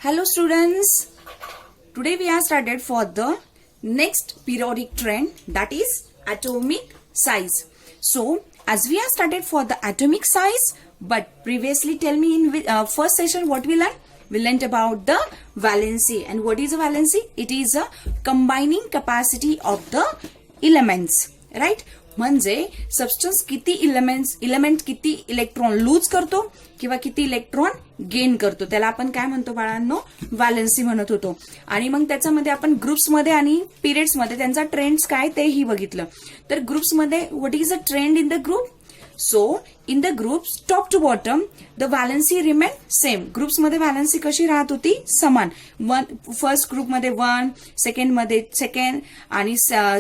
Hello students, today we are started for the next periodic trend, that is atomic size. So as we are started for the atomic size, but previously tell me in first session what we learned? We learned about the valency. And what is a valency? It is a combining capacity of the elements, right? म्हणजे substance किती element किती electron lose करतो किंवा किती electron gain करतो, त्याला आपण काय म्हणतो बाळांनो? व्हॅलेन्सी म्हणत होतो. आणि मग त्याच्यामध्ये आपण ग्रुप्समध्ये आणि पिरियड्समध्ये त्यांचा ट्रेंड्स काय तेही बघितलं. तर ग्रुप्समध्ये what is a trend in the group? So in the groups top to bottom the valency remain same. Groups मध्ये व्हॅलेन्सी कशी राहत होती? समान. फर्स्ट ग्रुप मध्ये 1, सेकंड मध्ये सेकंड आणि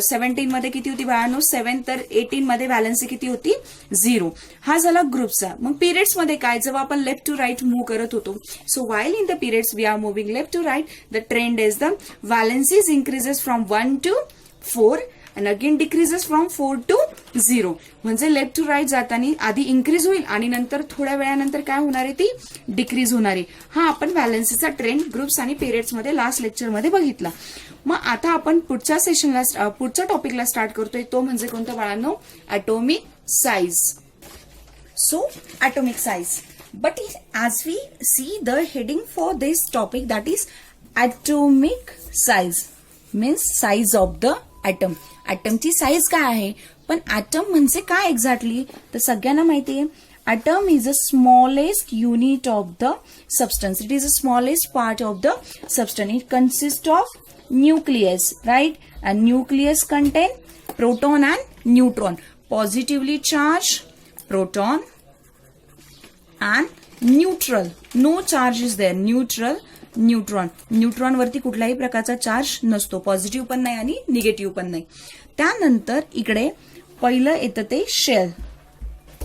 17 मध्ये किती होती बाळांनो? 7. तर 18 मध्ये व्हॅलेन्सी किती होती? 0. हा झाला ग्रुपचा. मग पिरियड्स मध्ये काय? जेव्हा आपण लेफ्ट टू राईट मूव्ह करत होतो, सो while in the periods we are moving left to right, the trend is the valencies increases from 1 to 4 and again decreases from 4 to 0. म्हणजे लेफ्ट टू राईट जाताना आधी increase होईल आणि नंतर थोड्या वेळानंतर काय होणार आहे? ती डिक्रीज होणार आहे. हा आपण व्हॅलेन्सीचा ट्रेंड ग्रुप्स आणि पिरियड्स मध्ये लास्ट लेक्चर मध्ये बघितला. मग आता आपण पुढच्या सेशनला पुढच्या टॉपिकला स्टार्ट करतोय, तो म्हणजे कोणता बाळांनो? atomic size. So atomic size, but as we see the heading for this topic, that is atomic size, means size of the atom. ॲटमची साईज काय आहे? पण ॲटम म्हणजे काय एक्झॅक्टली? तर सगळ्यांना माहिती आहे, atom is a smallest unit of the substance. It is a smallest part of the substance. It consist of nucleus, right? And nucleus contain proton and neutron. Positively charge proton and neutral. No charge is there. Neutral neutron. Neutron वरती कुठल्याही प्रकारचा charge नसतो. Positive पण नाही आणि negative पण नाही. त्यानंतर इकडे पहिलं येतं ते shell,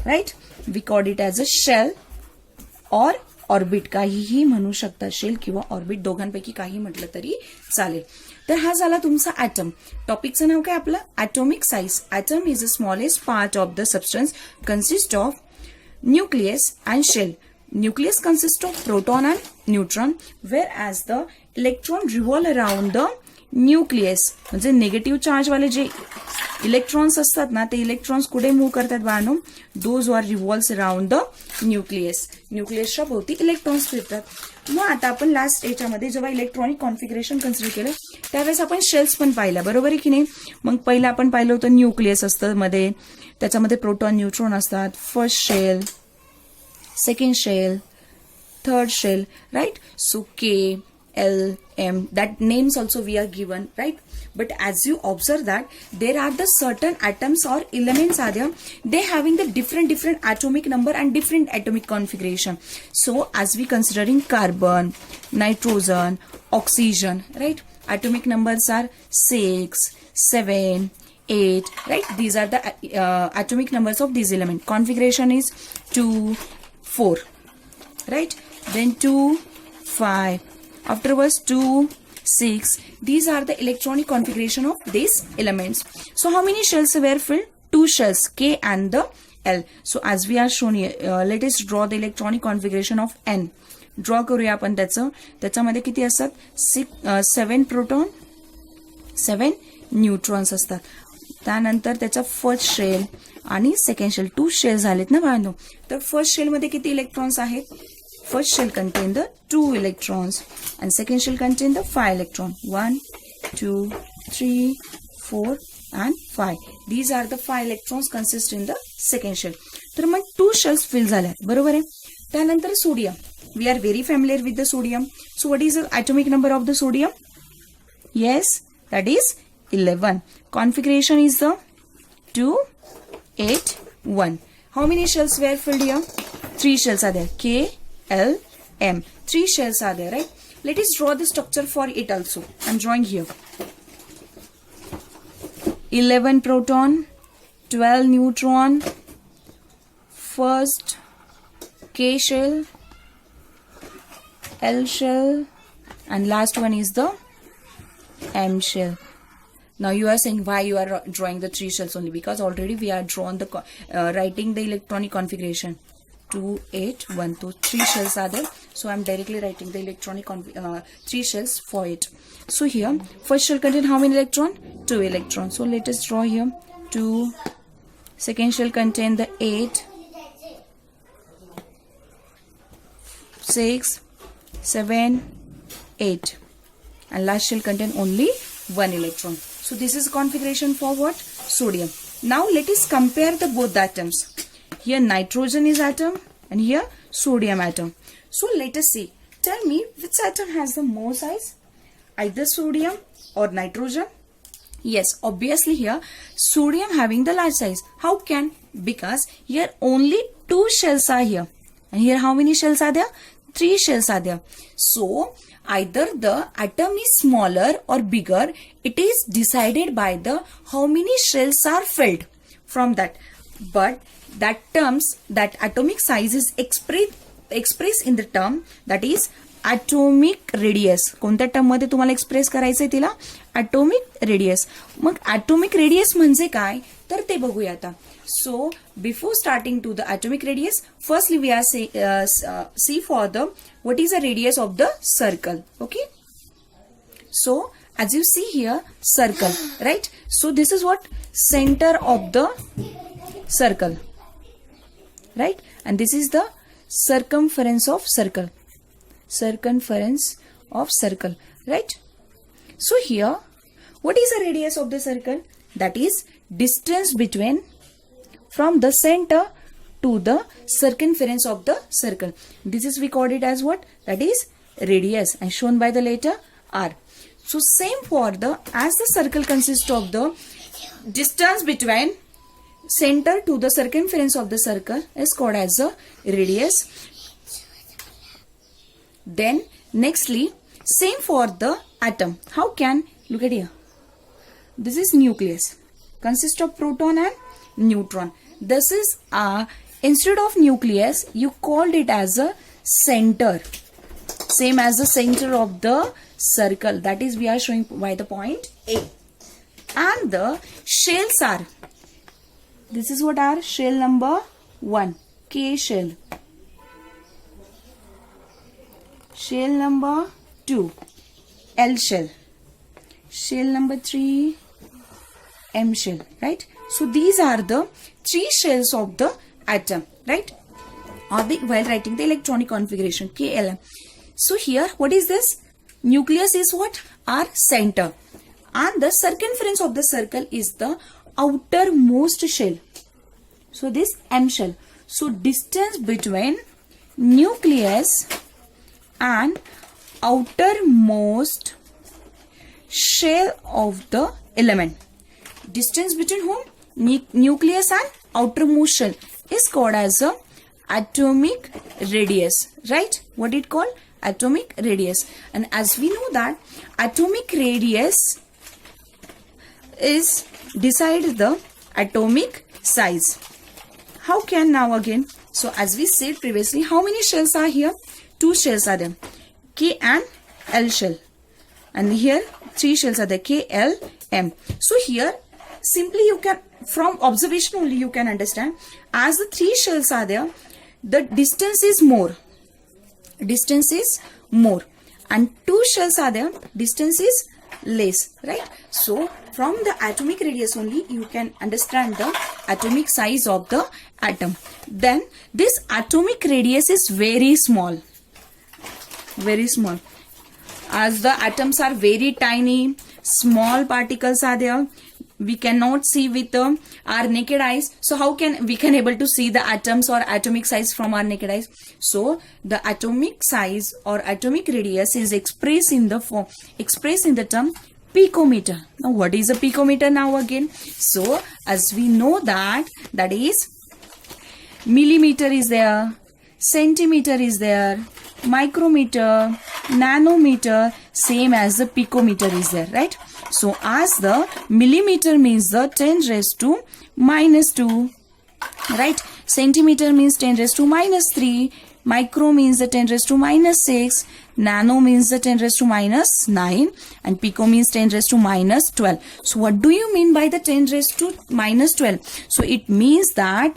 right? We call it as a shell or orbit. काहीही म्हणू शकता, शेल किंवा ऑर्बिट, दोघांपैकी काही म्हटलं तरी चालेल. तर हा झाला तुमचा ॲटम. टॉपिकचं नाव काय आपलं? Atomic size. Atom is a smallest part of the substance, consist of nucleus and shell. Nucleus consists of proton and neutron, whereas the electron revolve around the nucleus. म्हणजे निगेटिव्ह चार्ज वाले जे electrons असतात ना, ते electrons कुठे move करतात बाळांनो? Those are revolves around the nucleus. न्यूक्लियसच्या भोवती इलेक्ट्रॉन्स फिरतात. मग आता आपण लास्ट याच्यामध्ये जेव्हा इलेक्ट्रॉनिक कॉन्फिगरेशन कन्सिडर केलं, त्यावेळेस आपण शेल्स पण पाहिल्या, बरोबर आहे की नाही? मग पहिलं आपण पाहिलं होतं न्यूक्लियस असतं मध्ये, त्याच्यामध्ये प्रोटॉन न्यूट्रॉन असतात. First shell, second shell, third shell, right? So K, L, M, that names also we are given, right? But as you observe that there are the certain atoms or elements are there, they having the different atomic number and different atomic configuration. So as we considering carbon, nitrogen, oxygen, right? Atomic numbers are 6, 7, 8, right? These are the atomic numbers of these elements. Configuration is 2, 4, right? Then 2, 5. Afterwards 2, 6. These are the electronic configuration of these elements. So how many shells were filled? 2 shells, K and the L. So as we are shown here, let us draw the electronic configuration of N. Draw करूया आपण त्याचं. त्याच्यामध्ये किती असतात? 7 proton, 7 neutrons असतात. त्यानंतर त्याचा first shell आणि सेकंड शेल, 2 शेल झालेत ना बाळांनो. तर फर्स्ट शेल मध्ये किती इलेक्ट्रॉन्स आहेत? First shell contain the 2 electrons and second shell contain the 5 electron. 1, 2, 3, 4 and 5. These are the 5 electrons consist in the second shell. तर मग 2 shells fill झाल्या, बरोबर आहे? त्यानंतर sodium. We are very familiar with the sodium. So what is the atomic number of the sodium? Yes, that is 11. Configuration is the 2, 8, 1. How many shells were filled here? 3 shells are there. K, L, M. 3 shells are there, right? Let us draw the structure for it also. I'm drawing here. 11 proton, 12 neutron, first K shell, L shell, and last one is the M shell. Now you are saying why you are drawing the 3 shells only? Because already we are drawn the writing the electronic configuration. 2, 8, 1. So 3 shells are there. So I'm directly writing the electronic 3 shells for it. So here, first shell contain how many electron? 2 electrons. So let us draw here 2. Second shell contain the 8, 6, 7, 8. And last shell contain only 1 electron. So this is configuration for what? Sodium. Now let us compare the both the atoms. Here nitrogen is atom and here sodium atom. So let us see. Tell me which atom has the more size? Either sodium or nitrogen? Yes, obviously here sodium having the large size. How can? Because here only 2 shells are here. And here how many shells are there? 3 shells are there. So either the atom is smaller or bigger. It is decided by the how many shells are filled from that. But that atomic size is expressed in the term that is atomic radius. कोणत्या term मध्ये तुम्हाला express करायचंय तिला? atomic radius. मग atomic radius म्हणजे काय तर ते बघूया आता. So before starting to the atomic radius, firstly we are see for the what is the radius of the circle. Okay. So as you see here, circle, right? So this is what center of the circle, right? And this is the circumference of circle. Circumference of circle, right? So here, what is the radius of the circle? That is distance between from the center to the circumference of the circle. This is we call it as what? That is radius and shown by the letter R. So same for the, as the circle consists of the distance between center to the circumference of the circle is called as the radius. Then nextly, same for the atom. How can? Look at here. This is nucleus. Consists of proton and neutron. This is instead of nucleus, you called it as a center. Same as the center of the circle. That is we are showing by the point A. And the shells are. This is what are shell number 1. K shell. Shell number 2. L shell. Shell number 3. M shell. Right? So these are the 3 shells of the atom. Right? Or while writing the electronic configuration. KLM. So here what is this? Nucleus is what? Our center. And the circumference of the circle is the outermost shell. So this M shell. So distance between nucleus and outermost shell of the element. Distance between whom? Nucleus and outermost shell is called as a atomic radius. Right? What it called? Atomic radius. And as we know that atomic radius is decide the atomic size. How can now again? So as we said previously, how many shells are here? 2 shells are there. K and L shell. And here 3 shells are there. K, L, M. So here simply you can, from observation only you can understand, as the 3 shells are there, the distance is more. Distance is more. And 2 shells are there, distance is less, right? So from the atomic radius only you can understand the atomic size of the atom. Then this atomic radius is very small. Very small. As the atoms are very tiny, small particles are there. We cannot see with our naked eyes. So how can we able to see the atoms or atomic size from our naked eyes? So the atomic size or atomic radius is expressed in the form, expressed in the term picometer. Now what is a picometer now again? So as we know that is millimeter is there, centimeter is there, micrometer, nanometer, same as the picometer is there, right? So as the millimeter means the 10 raised to minus 2, right? Centimeter means 10 raised to minus 3, micro means the 10 raised to minus 6, nano means the 10 raised to minus 9, and pico means 10 raised to minus 12. So what do you mean by the 10 raised to minus 12? So it means that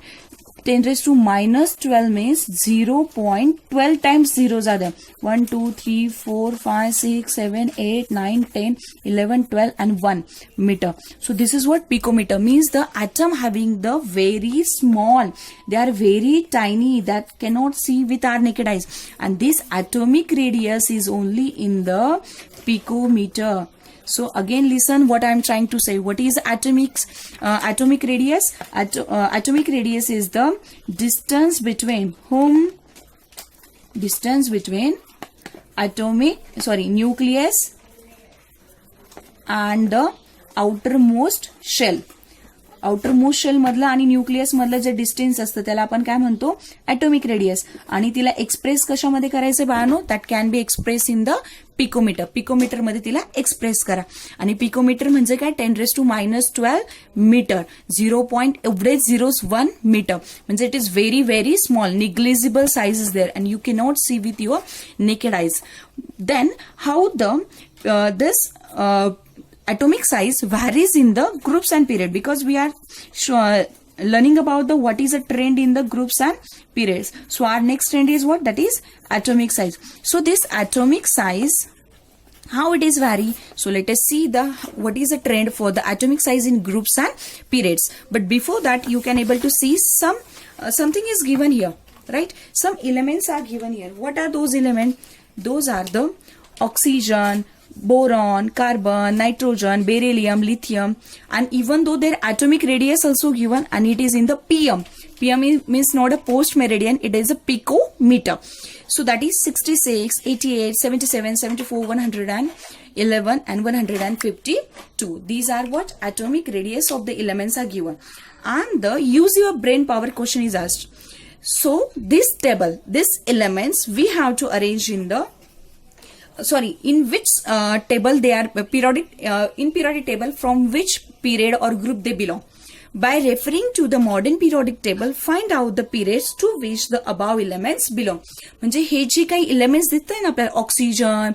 10 raised to minus 12 means 0.12 times zeros are there. 1, 2, 3, 4, 5, 6, 7, 8, 9, 10, 11, 12 and 1 meter. So this is what picometer means, the atom having the very small, they are very tiny that cannot see with our naked eyes, and this atomic radius is only in the picometer. So again listen what I am trying to say. What is atomic radius? Atomic radius is the distance between nucleus and the outermost shell. Outermost shell मधलं आणि nucleus मधलं जे distance असतं त्याला आपण काय म्हणतो, atomic radius. आणि तिला एक्सप्रेस कशामध्ये करायचं बाळांनो, that can be express in the picometre. Picometre मध्ये तिला एक्सप्रेस करा. आणि पिकोमीटर म्हणजे काय, 10 raised to minus 12 metre. 0.01 metre म्हणजे it is very very small, negligible size is there and you cannot see with your naked eyes. Then how this atomic size varies in the groups and period, because we are learning about what is a trend in the groups and periods. So our next trend is what? That is atomic size. So this atomic size, how it is vary? So let us see what is the trend for the atomic size in groups and periods. But before that, you can able to see something is given here, right? Some elements are given here. What are those elements? Those are the oxygen, boron, carbon, nitrogen, beryllium, lithium, and even though their atomic radius also given and it is in the pm. pm means not a post meridian, it is a picometer. So that is 66, 88, 77, 74, 111 and 152. These are what atomic radius of the elements are given. And the use your brain power question is asked. So this table, these elements we have to arrange in the in which table they are in periodic table, from which period or group they belong. By referring to the modern periodic table, find out the periods to which the above elements belong. म्हणजे हे जे काही elements दिसत आहे ना आपल्याला, oxygen,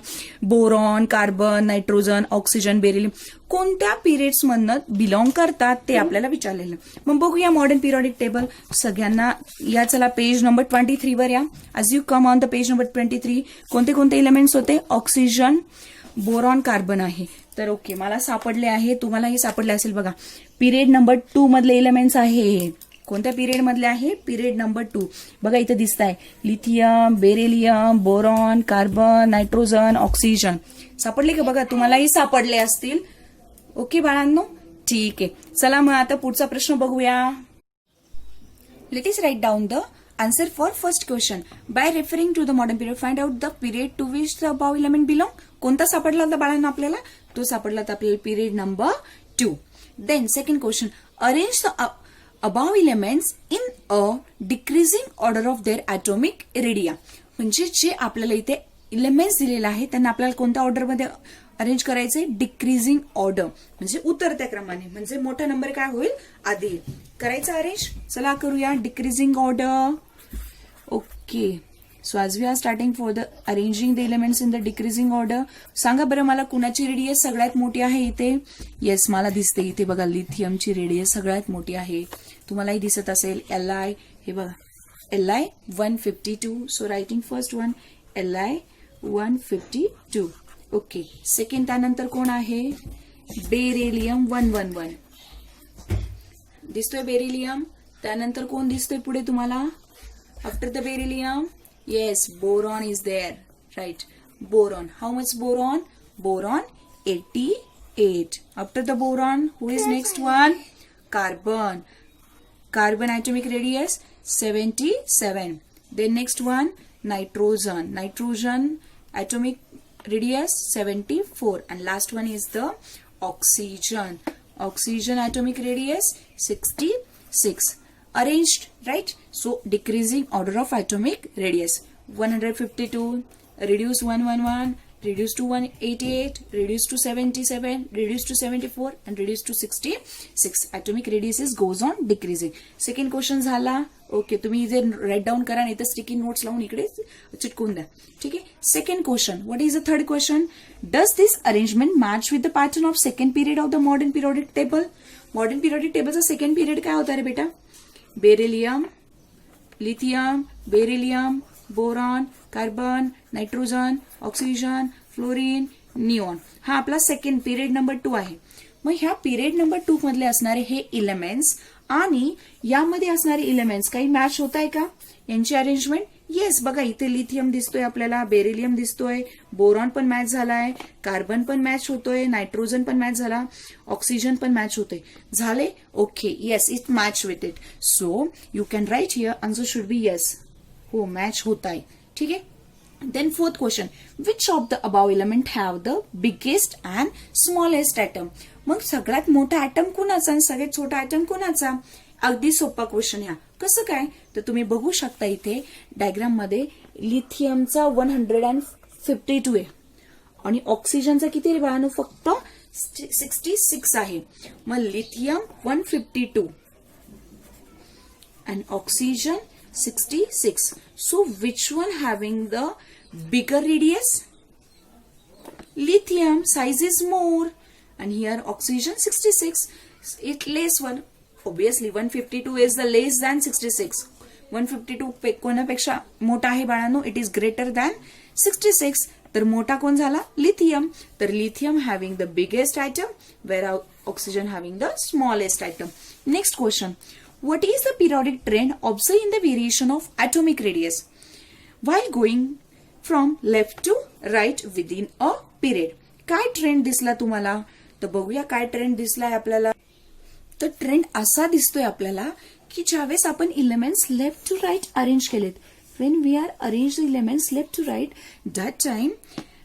boron, carbon, nitrogen, oxygen, beryllium, कोणत्या periods मधनं belong करतात ते आपल्याला विचारलेलं. मग बघूया मॉडर्न पिरियडिक टेबल. सगळ्यांना या चला पेज नंबर 23 वर या. As you come on the page number 23, कोणते कोणते एलिमेंट्स होते, ऑक्सिजन, बोरॉन, कार्बन आहे. तर ओके, मला सापडले आहे, तुम्हालाही सापडले असेल बघा. पिरियड नंबर 2 मधले एलिमेंट्स आहे. कोणत्या पिरियड मधले आहे, पिरियड नंबर 2. बघा इथे दिसत आहे, lithium, beryllium, boron, carbon, nitrogen, oxygen. सापडले का बघा, तुम्हालाही सापडले असतील. ओके बाळांनो, ठीक आहे. चला मग आता पुढचा प्रश्न बघूया. Let is write down the answer for first question. By referring to the modern period, find out the period to which the above element belong. कोणता सापडला होता बाळांनो आपल्याला, तो सापडला होता आपल्याला period number 2. Then second question, arrange the above elements in a decreasing order of their atomic radii. म्हणजे जे आपल्याला इथे एलिमेंट्स दिलेले आहे त्यांना आपल्याला कोणत्या ऑर्डरमध्ये अरेंज करायचंय, डिक्रीजिंग ऑर्डर म्हणजे उतरत्या क्रमाने, म्हणजे मोठा नंबर काय होईल आधी करायचं अरेंज. चला करूया डिक्रीजिंग ऑर्डर. ओके, सो आज we are starting for the arranging the elements in the decreasing order. सांगा बरं मला कुणाची रेडियस सगळ्यात मोठी आहे इथे. येस, मला दिसते इथे बघा, लिथियमची रेडियस सगळ्यात मोठी आहे. तुम्हालाही दिसत असेल. Li, हे बघा, Li 152. So writing first one Li 152. Okay, second त्यानंतर कोण आहे, बेरिलियम 111 दिसतोय बेरिलियम. त्यानंतर कोण दिसतोय पुढे तुम्हाला after the beryllium, yes, boron is there, right. Boron, how much boron, boron 88. After the boron who is next one, carbon. Carbon atomic radius 77. Then next one, nitrogen. Nitrogen atomic radius 74. And last one is the oxygen. Oxygen atomic radius 66. Arranged, right? So decreasing order of atomic radius. 152, reduce 111, reduce to 188, reduce to 77, reduce to 74, and reduce to 66. Atomic radius goes on decreasing. Second question झाला. Okay, तुम्ही इथे right down करा, नाही तर sticky notes लावून इकडे चिटकून द्या. ठीक आहे. Second question, what is the third question, does this arrangement match with the pattern of second period of the modern periodic table. Modern periodic टेबलचा सेकंड पिरियड काय होता रे बेटा, beryllium, lithium, beryllium, boron, carbon, nitrogen, oxygen, fluorine, neon. हा आपला second period number 2 आहे. मग ह्या period number 2 मधले असणारे हे इलेमेंट्स आणि यामध्ये असणारे इलेमेंट्स काही मॅच होत आहे का यांची अरेंजमेंट? येस, बघा इथे लिथियम दिसतोय आपल्याला, बेरिलियम दिसतोय, बोरॉन पण मॅच झालाय, कार्बन पण मॅच होतोय, नायट्रोजन पण मॅच झाला, ऑक्सिजन पण मॅच होतोय. झाले? Okay, yes, it match with it. So you can write here answer should be yes. हो, मॅच होत आहे. ठीक आहे. Then fourth question, which of the above element have the biggest and smallest atom? मग सगळ्यात मोठा atom कुणाचा आणि सगळ्यात छोटा ऍटम कुणाचा? अगदी सोपा क्वेश्चन ह्या. कसं काय तर तुम्ही बघू शकता इथे डायग्राम मध्ये लिथियमचा 152 आहे आणि ऑक्सिजनचा किती रे बाळांनो? फक्त 66 आहे. मग lithium 152 and oxygen 66. So which one having the bigger radius? Lithium size is more and here oxygen 66. It less one. Obviously 152 is the less than 66. 152 कोणापेक्षा मोठा आहे बाळांनो? It is greater than 66. तर मोठा कोण झाला? लिथियम. तर lithium having the biggest atom where oxygen having the smallest atom. Next question. What is the periodic trend observed in the variation of atomic radius while going from left to right within a period? काय trend दिसला तुम्हाला? तर बघूया काय trend दिसलाय आपल्याला. तर trend असा दिसतोय आपल्याला की ज्यावेळेस आपण elements left to right arrange केलेत, when we are arranged the elements left to right, that time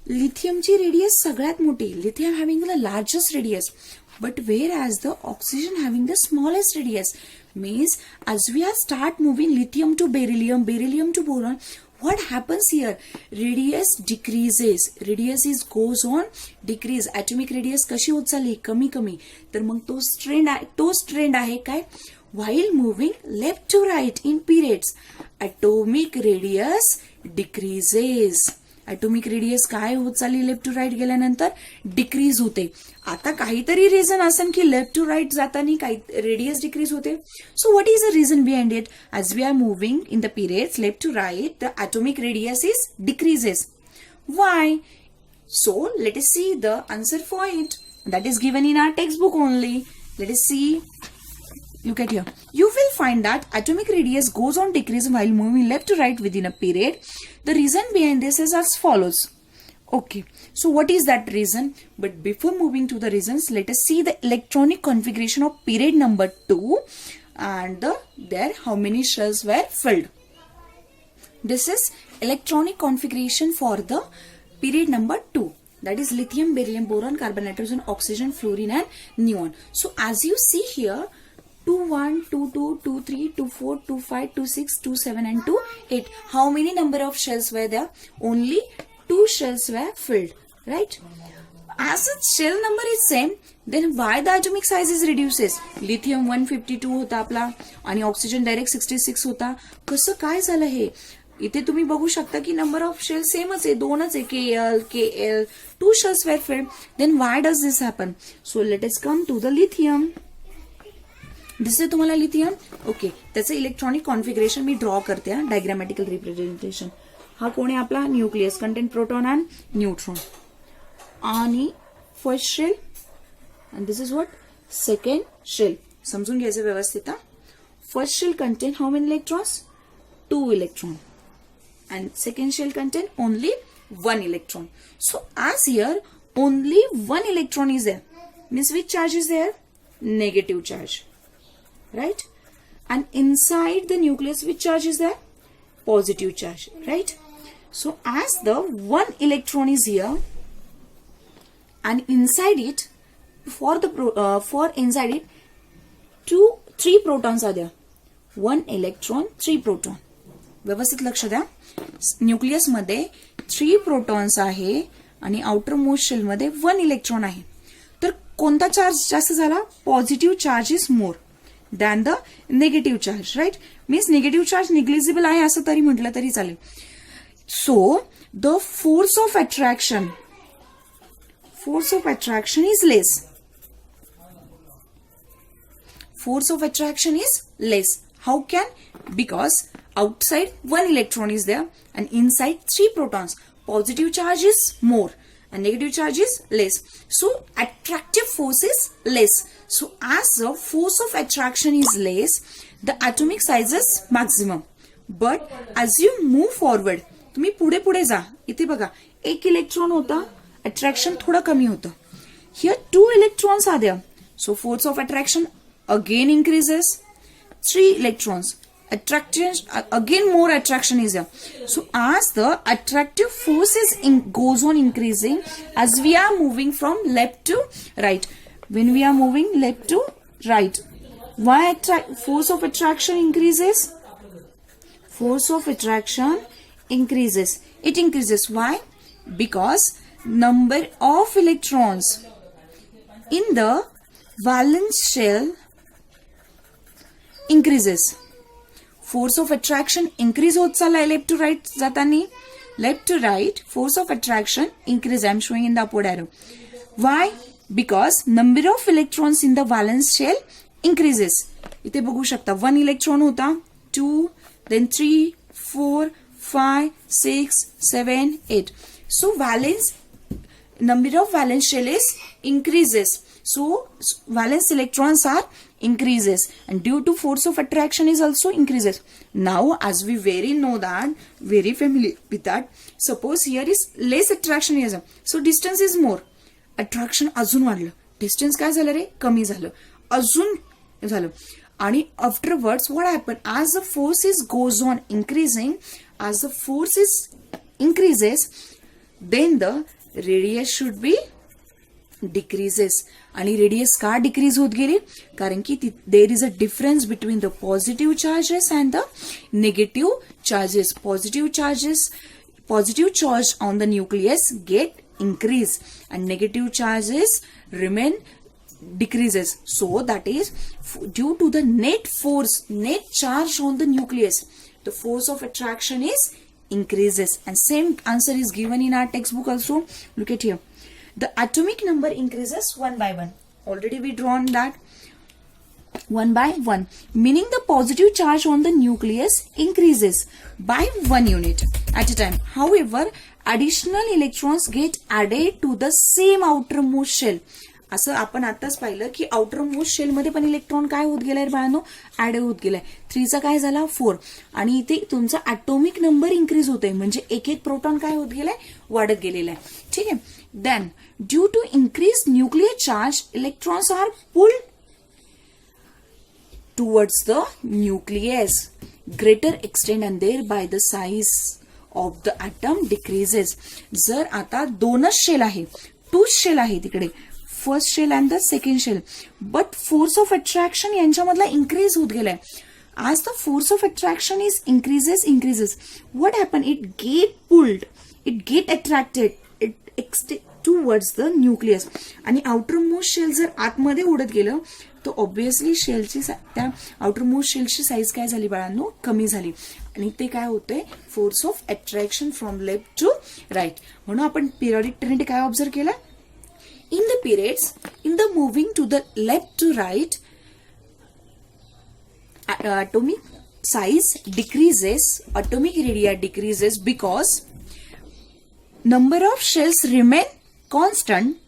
लिथियमची रेडियस सगळ्यात मोठी, lithium having the largest radius, but whereas the oxygen having the smallest radius. Means as we are start moving lithium to beryllium, beryllium to boron, what happens here? Radius decreases. Radius is goes on decrease. Atomic radius कशी होत चालली? कमी कमी. तर मग तोच trend आहे काय? While moving left to right in periods, atomic radius decreases. atomic radius काय होत चालली लेफ्ट टू राईट गेल्यानंतर? डिक्रीज होते. आता काहीतरी रिझन असेल की लेफ्ट टू राईट जाताना काही रेडियस डिक्रीज होते. So what is the reason behind it? As we are moving in the periods left to right the atomic radius is decreases. Why? So let us see the answer for it. That is given in our textbook only. Let us see. Look at here. You will find that atomic radius goes on decreasing while moving left to right within a period. The reason behind this is as follows. Okay. So what is that reason? But before moving to the reasons, let us see the electronic configuration of period number 2 and there how many shells were filled. This is electronic configuration for the period number 2. That is lithium, beryllium, boron, carbon, nitrogen, oxygen, fluorine and neon. So as you see here, 21, 22, 23, 24, 25, 26, 27 and 28. How many number of shells were there? Only 2 shells were filled, right? As its shell number is same, then why the atomic size is reduces? Lithium 152 होता आपला आणि oxygen direct 66 होता. कसं काय झालं हे? इथे तुम्ही बघू शकता की नंबर ऑफ शेल सेमच आहे, 2च आहे, KL, KL. 2 shells were filled. Then why does this happen? So let us come to the lithium. दिसते तुम्हाला लिथियम? ओके. त्याचं इलेक्ट्रॉनिक कॉन्फिगरेशन मी ड्रॉ करते. Diagrammatical representation. हा कोण आहे आपला? Nucleus contain proton and neutron आणि first shell and this is what second shell. समजून घ्यायचं व्यवस्थित. First shell contain how many electrons? 2 electron and second shell contain only 1 electron. So as here only 1 electron is there, means which charge is there? Negative charge, right? And inside the nucleus which charge is there? Positive charge, right? So as the 1 electron is here and inside it for inside it 3 protons are there. 1 electron 3 proton. व्यवस्थित लक्ष द्या. Nucleus मध्ये 3 protons आहे आणि outer most shell मध्ये 1 electron आहे. तर कोणता चार्ज जास्त झाला? Positive charge is more than the negative charge, right? Means negative charge negligible आहे असं तरी म्हटलं तरी चालेल. So the force of attraction is less. Force of attraction is less. How can? Because outside 1 electron is there and inside 3 protons. Positive charge is more and negative charge is less. So attractive force is less. So as the force of attraction is less, the atomic size is maximum. But as you move forward, तुम्ही पुढे पुढे जा, इथे बघा 1 electron होता, attraction थोडं कमी होतं. Here 2 electrons are there. So force of attraction again increases. 3 electrons. Attraction, again more attraction is there. So as the attractive force goes on increasing as we are moving from left to right. When we are moving left to right, why force of attraction increases? Force of attraction increases. It increases. Why? Because number of electrons in the valence shell increases. Force of attraction increase होत चाललाय left to right जातानी. Left to right, force of attraction increase. I am showing in the upward arrow. Why? Because number of electrons in the valence shell increases. इथे बघू शकता 1 electron होता, 2, then 3, 4, 5, 6, 7, 8. So valence, number of valence shell is increases. So valence electrons are increases and due to force of attraction is also increases. Now as we know that, very familiar with that, suppose here is less attraction is, so distance is more. Attraction अजून वाढलं, distance काय झालं रे, कमी झालं, अजून झालं. आणि afterwards what happened, as the force is goes on increasing, as the force is increases, then the radius should be decreases. आणि रेडियस का डिक्रीज होत गेली, कारण की there is a difference between the positive charges and the negative charges. positive charge on the nucleus get increase and negative charges remain decreases. So that is due to the net charge on the nucleus, the force of attraction is increases. And same answer is given in our textbook also. Look at here. The atomic number increases 1 by 1. Already we drawn that 1 by 1, meaning the positive charge on the nucleus increases by 1 unit at a time. However, additional electrons get added to the same outermost shell. असं आपण आताच पाहिलं की outermost shell मध्ये पण electron काय होत गेलाय बाळांनो, ऍड होत गेलाय. 3 चा काय झाला 4 आणि इथे तुमचा ऍटॉमिक नंबर इन्क्रीज होतोय म्हणजे एक एक प्रोटॉन काय होत गेलाय, वाढत गेलेला आहे. ठीक आहे. Then due to increase nuclear charge electrons are pulled towards the nucleus greater extent and thereby the size of the atom decreases. जर आता दोनच शेल आहे, 2 शेल आहे तिकडे, first shell and the second shell, but force of attraction यांच्यामधला increase होत गेलाय. as the force of attraction is increases, what happen, it get pulled, it get attracted, it towards the nucleus. आणि outermost shell जर आतमध्ये उडत गेलं तर obviously शेलची त्या आउटरमोस्ट शेलची साईज काय झाली बाळांनो, कमी झाली आणि ते काय होतंय, force of attraction from left to right. म्हणून आपण पिरियडिक ट्रेंड काय ऑब्झर्व केलं, in the periods in the moving to the left to right atomic size decreases, atomic radii decreases because number of shells remain constant,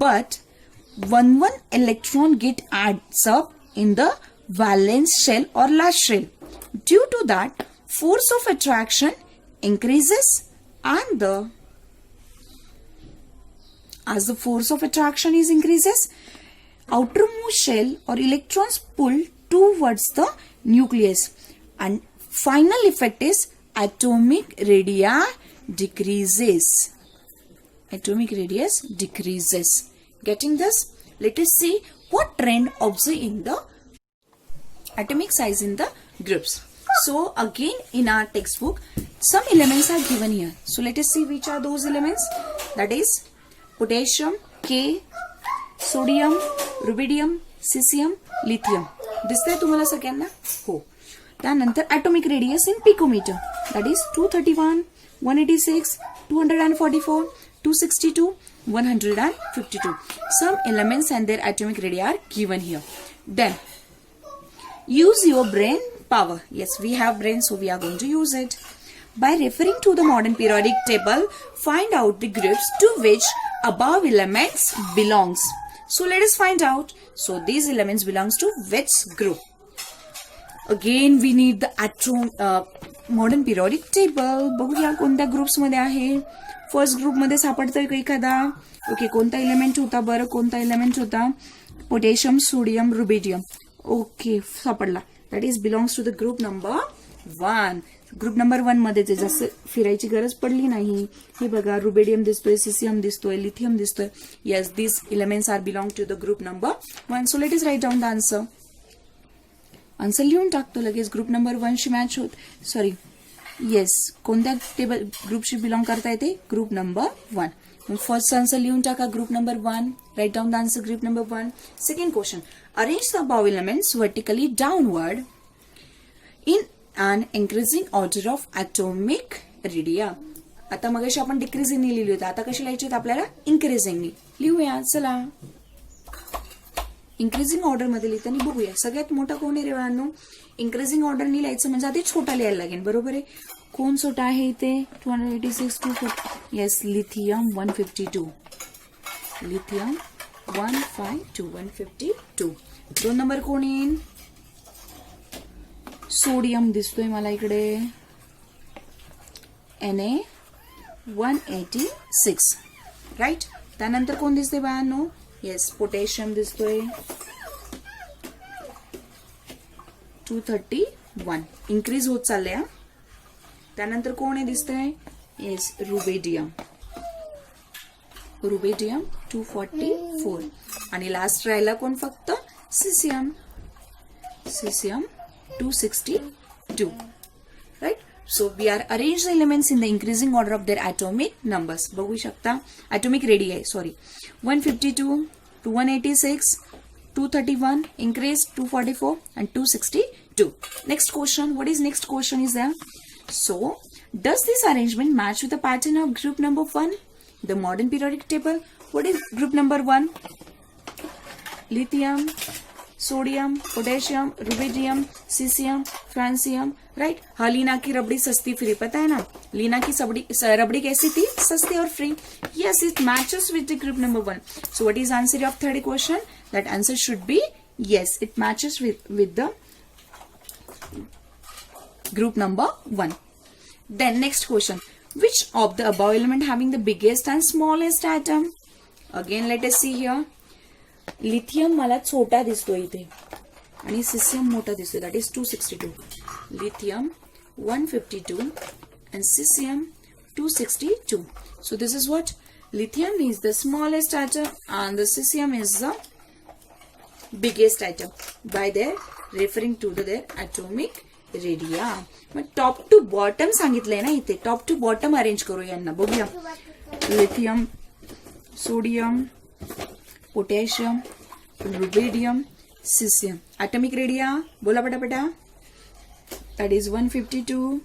but one electron get adds up in the valence shell or last shell. Due to that, force of attraction increases and as the force of attraction is increases, outermost shell or electrons pull towards the nucleus and final effect is atomic radii decreases. Atomic radius decreases. Getting this? Let us see what trend observed in the atomic size in the groups. So again in our textbook some elements are given here. So let us see which are those elements. That is potassium, K, sodium, rubidium, cesium, lithium. दिसतंय तुम्हाला सगळ्यांना? हो. त्यानंतर atomic radius in picometer. That is 231, 186, 244, 262, 152. Some elements and their atomic radii are given here. Then use your brain power. Yes, we have brain, so we are going to use it. By referring to the modern periodic table, find out the groups to which above elements belongs. So let us find out. So these elements belongs to which group? Again we need the modern periodic table. बघूया कोणत्या groups मध्ये आहे. First group मध्ये सापडतोय का एखादा? Okay, कोणता element होता बरं? कोणता एलिमेंट होता? Potassium, sodium, rubidium. ओके, सापडला. That is belongs to the group number 1. Group number 1 मध्ये ते जास्त फिरायची गरज पडली नाही. हे बघा, रुबिडियम दिसतोय, सीसियम दिसतोय, लिथियम दिसतोय. Yes, this elements are belong to the group number 1. So let is write down the answer. Answer लिहून टाकतो लगेच. ग्रुप नंबर 1 शी मॅच होत, सॉरी, येस, कोणत्या टेबल ग्रुपशी बिलॉंग करता येते? Group number 1. फर्स्ट आन्सर लिहून टाका, group number 1. Write down the answer, group number 1. Second question, arrange the above elements vertically downward in an increasing order of atomic radii. आता मगाशी आपण डिक्रीजिंगनी लिहिली होती, आता कशी लिहायची आपल्याला? इन्क्रीजिंगनी लिहूया. चला, इंक्रीजिंग ऑर्डर मध्ये लिहिताना बघूया. सगळ्यात मोठा कोण आहे रे बाळांनो? इंक्रीजिंग ऑर्डरनी लिहायचं म्हणजे आधी छोटा लिहायला लागेल, बरोबर आहे. कोण छोटा आहे इथे? 286, 240. Yes, lithium 152. लिथियम 152, 152. 2 नंबर कोण येईल? सोडियम दिसतोय मला इकडे, Na186. राईट. त्यानंतर कोण दिसतोय बाळांनो? येस, पोटॅशियम दिसतोय 231. इन्क्रीज होत चाललंय. त्यानंतर कोण आहे दिसतंय? Yes, rubidium. रुबिडियम 244. आणि लास्ट राहिला कोण? फक्त caesium. Caesium 262. Right? So we are arranged the elements in the increasing order of their atomic numbers. बघू शकता, atomic radii, sorry. 152 to 186, 231, increase 244 and 262. Next question. What is next question is there? So, does this arrangement match with the pattern of group number 1? The modern periodic table. What is group number 1? Lithium, sodium, potassium, rubidium, caesium, francium. Right. हाँ, लीना की रबड़ी सस्ती free, पता है ना? लीना की रबड़ी कैसी थी? सस्ती और free. Yes, it matches with the group number 1. So what is answer of third question? That answer should be yes, it matches with the group number 1. Then next question, which of the above element having the biggest and smallest atom? Again let us see here. Lithium मला छोटा दिसतोय इथे आणि caesium मोठा दिसतोय, that is 262. Lithium 152 and cesium 262. So this is what? Lithium is the smallest atom and the cesium is the biggest atom by their referring to their atomic radii. मग top to bottom सांगितलंय ना इथे, top to bottom arrange करू यांना. बघूया. Lithium, sodium, potassium, rubidium, caesium. atomic radii बोला पटापटा. that is 152,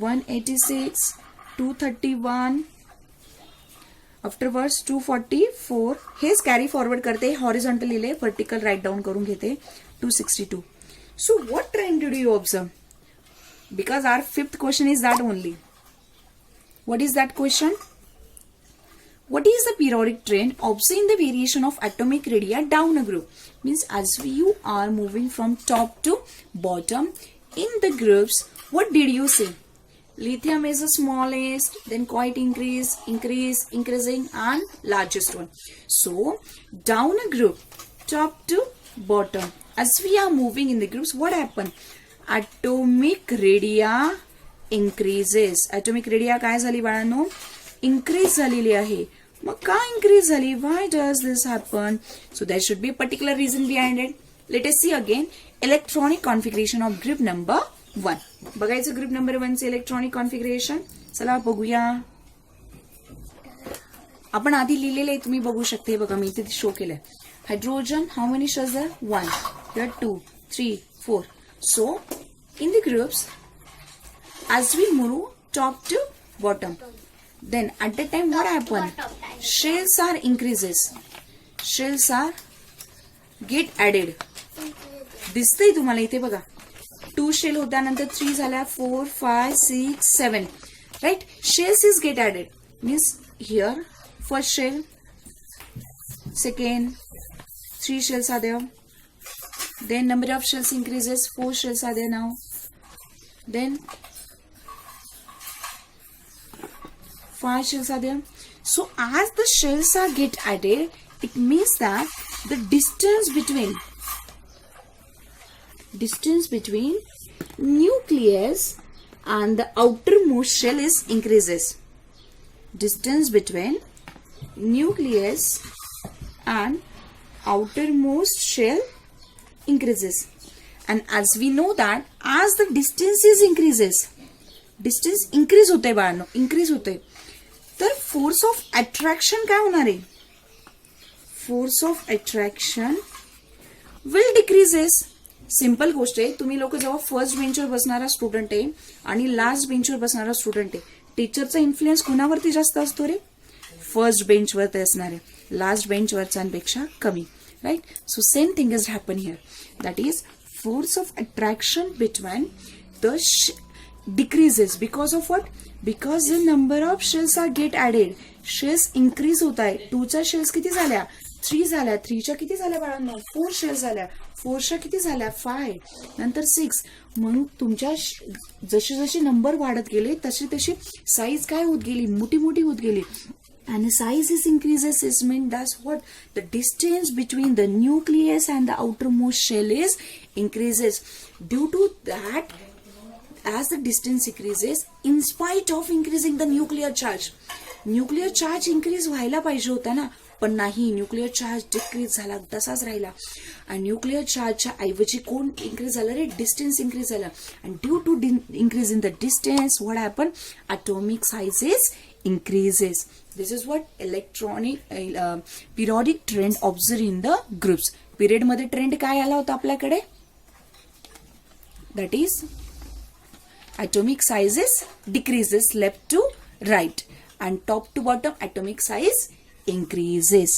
186, 231. Afterwards 244. हेच कॅरी फॉरवर्ड करते, हॉरिझॉन्टल लिहिले, व्हर्टिकल राईट डाऊन करून घेते 262. So what trend did you observe? Because our fifth question is that only. What is that question? What is the periodic trend observing the variation of atomic radii down a group? Means as you are moving from top to bottom in the groups, what did you say? Lithium is the smallest, then quite increasing and largest one. So down a group, top to bottom, as we are moving in the groups, what happened? Atomic radii increases. Atomic radii काय झाली बाळांनो? Increase झालेली आहे. मग का increase झाली? Why does this happen? So that should be particular reason behind it. Let us see again electronic configuration of group number 1. बघायचं group number 1 चे electronic configuration. चला बघूया. आपण आधी लिहिलेले आहे, तुम्ही बघू शकते. बघा मी इथे शो केलंय. Hydrogen, how many shells are? 1. Here 2, 3, 4. So in the groups as we move top to bottom, then at that time what happen? Shells are increases, shells are get added. दिसतंय तुम्हाला इथे बघा. 2 शेल होत्या, नंतर 3 झाल्या, 4, 5, 6, 7. Right, shells is get added. Means here first shell, second, 3 shells are there. Then number of shells increases, 4 shells are there now. Then 5 shells are there. So as the shells are get added, it means that the distance between nucleus and the outermost shell is increases. Distance between nucleus and outermost shell increases. And as we know that as the distances increases, distance increase होते बाळांनो, increase होते, तर force of attraction काय होणार आहे? Force of attraction will decreases. Simple गोष्ट आहे. तुम्ही लोक जेव्हा फर्स्ट बेंचवर बसणारा स्टुडंट आहे आणि लास्ट बेंचवर बसणारा स्टुडंट आहे, टीचरचा इन्फ्लुएन्स कोणावरती जास्त असतो रे? फर्स्ट बेंचवरती असणार आहे, लास्ट बेंचवरच्यांपेक्षा कमी. Right, so same thing is happen here. That is force of attraction between the decreases because of what? Because the number of shells are get added. Shells increase होत आहे. 2च्या shells किती झाल्या? 3 झाल्या. 3च्या किती झाल्या बाळांनो? 4 shells झाल्या. 4च्या किती झाल्या? 5. नंतर 6. मग तुमच्या जशी जशी नंबर वाढत गेले तशी तशी साईज काय होत गेली? मोठी मोठी होत गेली. And the size is increases is mean that's what? The distance between the nucleus and the outermost shell is increases. Due to that, as the distance increases, in spite of increasing the nuclear charge increase व्हायला पाहिजे होता ना, पण नाही, nuclear charge decrease झाला, तसाच राहिला. आणि न्यूक्लिअर चार्जच्या ऐवजी कोण इन्क्रीज झालं रे? डिस्टन्स इन्क्रीज झालं. आणि due to increase in the distance what happen? atomic sizes increases. This is what electronic periodic trend observed in the groups. Period मध्ये ट्रेंड काय आला होता आपल्याकडे? That is atomic sizes decreases left to right and top to bottom atomic size increases.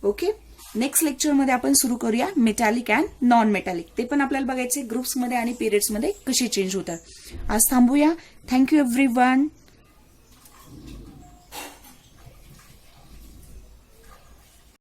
Okay, next lecture मध्ये आपण सुरू करूया metallic and non metallic. ते पण आपल्याला बघायचे ग्रुप्स मध्ये आणि पिरियड्स मध्ये कसे चेंज होतात. आज थांबूया. Thank you everyone.